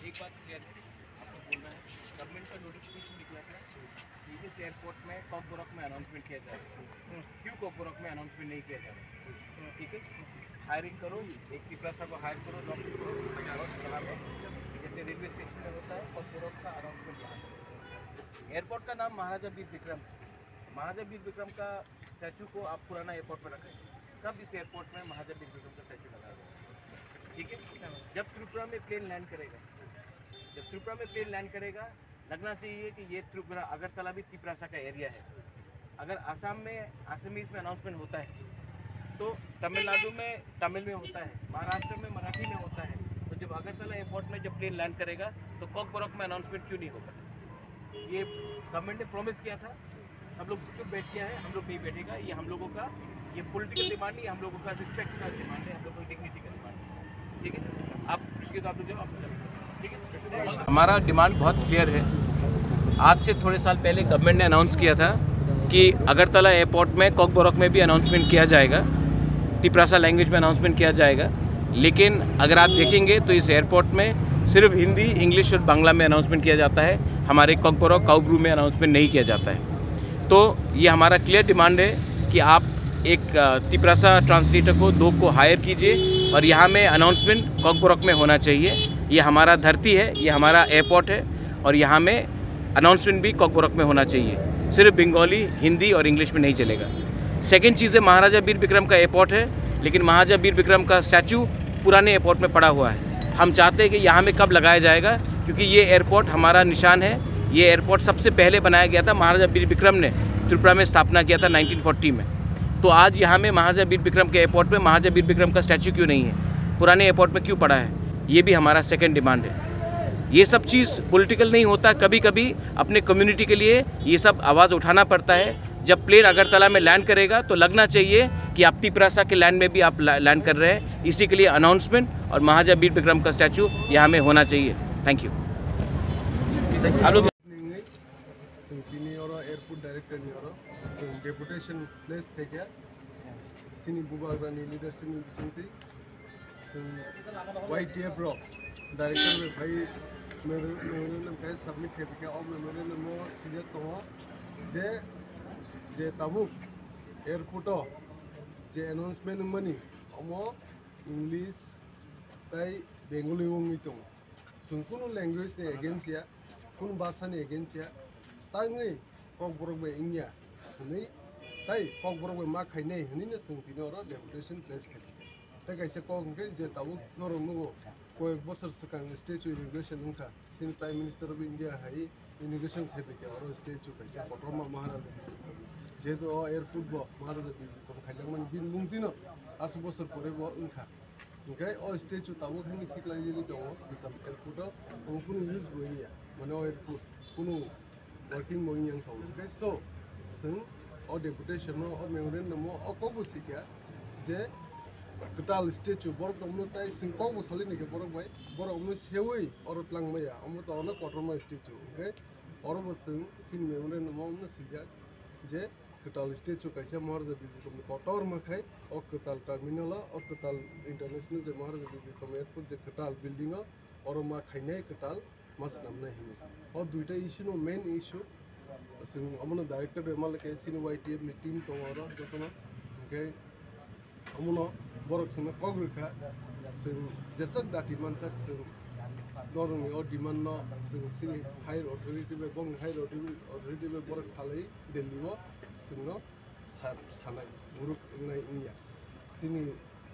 एक बात क्लियर है, आपको बोलना है, गवर्नमेंट का नोटिफिकेशन निकला था कि इस एयरपोर्ट में कॉकबोरॉक में अनाउंसमेंट किया जाएगा। क्यों कॉकबोरॉक में अनाउंसमेंट नहीं किया जाएगा? ठीक है, हायरिंग करो, एक तिपरासा को हायर करो, नौकरी करो, जैसे रेलवे स्टेशन में होता है कॉकबोरॉक का अनाउंसमेंट यहाँ करो। एयरपोर्ट का नाम महाराजा वीर विक्रम, महाराजा वीर विक्रम का स्टैचू को आप पुराना एयरपोर्ट पर रखें। कब इस एयरपोर्ट में महाराजा वीर विक्रम का स्टैचू लगाया? ठीक है, जब त्रिपुरा में प्लेन लैंड करेगा, लगना चाहिए कि ये त्रिपुरा अगरतला भी तिपरासा का एरिया है। अगर आसाम में आसामीज में अनाउंसमेंट होता है तो तमिलनाडु में तमिल में होता है, महाराष्ट्र में मराठी में होता है, तो जब अगरतला एयरपोर्ट में जब प्लेन लैंड करेगा तो कॉकबोरॉक में अनाउंसमेंट क्यों नहीं होगा? ये गवर्नमेंट ने प्रॉमिस किया था, सब लोग चुप बैठ गया है, हम लोग नहीं बैठेगा। ये हम लोगों का ये पॉलिटिकल डिमांड नहीं, हम लोगों का रिस्पेक्ट का डिमांड है, हम लोगों की डिग्निटी का डिमांड है। ठीक है, आप इसके तो आप लोग आप ठीक है। हमारा डिमांड बहुत क्लियर है। आज से थोड़े साल पहले गवर्नमेंट ने अनाउंस किया था कि अगरतला एयरपोर्ट में कॉकबोरॉक में भी अनाउंसमेंट किया जाएगा, तिपरासा लैंग्वेज में अनाउंसमेंट किया जाएगा। लेकिन अगर आप देखेंगे तो इस एयरपोर्ट में सिर्फ हिंदी, इंग्लिश और बांग्ला में अनाउंसमेंट किया जाता है, हमारे कॉकबोरॉक काउब्रू में अनाउंसमेंट नहीं किया जाता है। तो ये हमारा क्लियर डिमांड है कि आप एक तिपरासा ट्रांसलेटर को 2 को हायर कीजिए और यहाँ में अनाउंसमेंट कॉकबोरॉक में होना चाहिए। ये हमारा धरती है, ये हमारा एयरपोर्ट है और यहाँ में अनाउंसमेंट भी कॉकबोरॉक में होना चाहिए। सिर्फ बंगाली, हिंदी और इंग्लिश में नहीं चलेगा। सेकंड चीज़ है, महाराजा वीर विक्रम का एयरपोर्ट है, लेकिन महाराजा वीर विक्रम का स्टैचू पुराने एयरपोर्ट में पड़ा हुआ है। हम चाहते हैं कि यहाँ में कब लगाया जाएगा, क्योंकि ये एयरपोर्ट हमारा निशान है। ये एयरपोर्ट सबसे पहले बनाया गया था, महाराजा वीर विक्रम ने त्रिपुरा में स्थापना किया था 1940 में। तो आज यहाँ में महाराजा वीर विक्रम के एयरपोर्ट में महाराजा वीर विक्रम का स्टैचू क्यों नहीं है, पुराने एयरपोर्ट में क्यों पड़ा है? ये भी हमारा सेकंड डिमांड है। ये सब चीज़ पॉलिटिकल नहीं होता, कभी कभी अपने कम्युनिटी के लिए ये सब आवाज़ उठाना पड़ता है। जब प्लेन अगरतला में लैंड करेगा तो लगना चाहिए कि आप तिपरासा के लैंड में भी आप लैंड कर रहे हैं। इसी के लिए अनाउंसमेंट और महाराजा वीर विक्रम का स्टैचू यहाँ में होना चाहिए। Thank you. Airport director deputation place खायगा सिनी बुबाग्रानी लीडरशिप बिसंति YTF रो डायरेक्टर भाई मेमोरेंडम का सबमिट खायगा और मेमोरेंडम मो सिरिया तो जे ताबुक एयरपोर्ट जे अनाउंसमेंट मनी अमो इंग्लिश ताई बेंगली उंगी तो सुनकुनु लैंग्वेज ने अगेंस्ट या कुन भाषा ने अगेंस्ट या तांगै कॉकबोरॉक में इंडिया हनी ताई कॉकबोरॉक में मा खाइने हनी ने संतिनो और डेपुटेशन प्लेस खाइ ताई कैसे कॉक के जे ताबुक नरो नुगो कोई बसर सकां स्टेचू इनॉग्रेशन उनका सिन प्राइम मिनिस्टर ऑफ इंडिया हाई इनॉग्रेशन खाइ के और स्टेचू कैसे पटरमा महाराजा जे तो एयरपोर्ट बो महाराजा बिकम खाइलमन बिन मुंतिनो आस बसर परे बो उनका ओके ओ स्टेचू ताबुक हनी ठीक लागि दो सब एयरपोर्ट उनकुनु यूज बोइया माने एयरपोर्ट कुनु working moving yang tahu, okay? So, seng or deputation or memorandum or kobusi kya, je ketal statue borok omno tai seng kobus halin ke borok bai, borok omno sewi or tlang maya, omno to ono kotorma statue, okay? Or bos seng sin memorandum omno sija, je ketal statue kaisa महाराजा बिरबिक्रम कोटर मखाई और केताल terminal और केताल international जे महाराजा बिरबिक्रम airport जे केताल building और मा खाइने केताल मस नामना हिने और दुईटा issue no main issue सिंग अमनो director Emil के सिन YTF मीटिंग तो और जतनो ओके अमनो बरक सिंग कग्रिका सिंग जसक दाटी मानसक सिंग नरनि और डिमांड न सिंग सिनि हायर अथॉरिटी बे गं हायर अथॉरिटी बे बरक सालै दिल्ली वो सिंग सानाय ग्रुप इंनाय इंडिया सिनि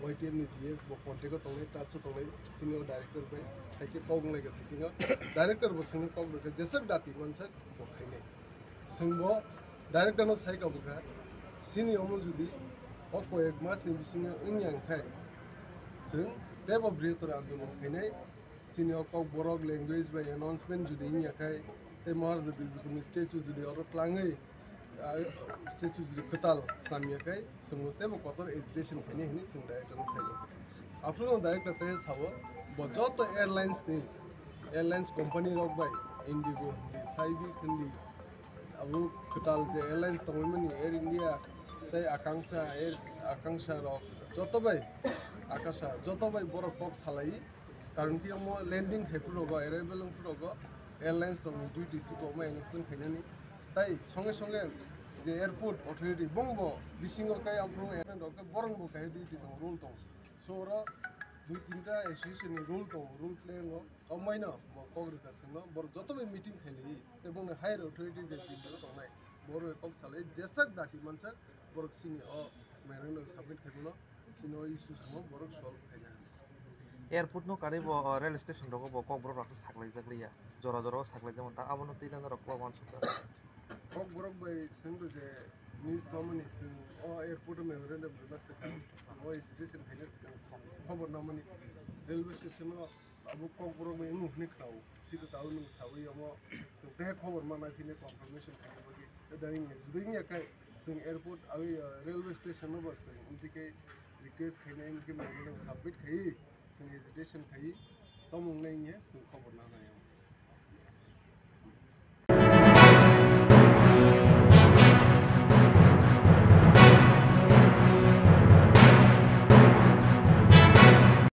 YTN ni GS bo contact ko tongai touch tongai senior director bai taike kong lai ga singa director bo singa kong ga jesar dati mansa bo khaine singbo director no sai ka buka senior omo judi oko ek mas ni bisinga unyang khai sing tebo breathor andolo khaine senior kong borok language by announcement judi nya khai te mar judi statue judi oro klangai statue judi katal samya kai singo tebo kotor education khaine hini sing director no sai after no director te sawo bo joto airlines company rok bai Indigo Flybe khindi abu katal je airlines tongmani Air India tai Akansha rok joto bai Akasha joto bai borok kok salai karon ki amo landing hepro go arrival go airlines rok duty si ko ma announcement khainani tai songe যে airport authority বংবো বিসিংর কাই আমপ্রং N rock বরং বো কাই duty দং rule দং সোরা দুই তিনটা association rule দং rule play নো অমাইনা বো কগ্রিকা সিংনো বর যতবে মিটিং খাইলি এবং হায়ার অথরিটি যে দিল দংনাই বড় কক সালে জেসাক দাটি মানসাক বরক সিনি অ মেরেন সাবমিট খাইবো সিনি অ ইস্যু সমো বরক সলভ খাইনা एयरपोर्ट नो कारे बो रेल स्टेशन रको बो कक बरो राखस साकलाय जागलिया जरा साकलाय जमन ता आबनो तिलान रको मान सुता kok borok bai singdo je news namani sing o airport me rele bula sekan o station khaine sekan khobor namani railway station o abu kok borok me mu hni khau sita taw nung sawi amo sing te khobor mana fine confirmation khaine bagi daing juding ya kai sing airport awi railway station no bas sing intike request khaine inke me submit khai sing station khai tomung nai ye sing khobor na na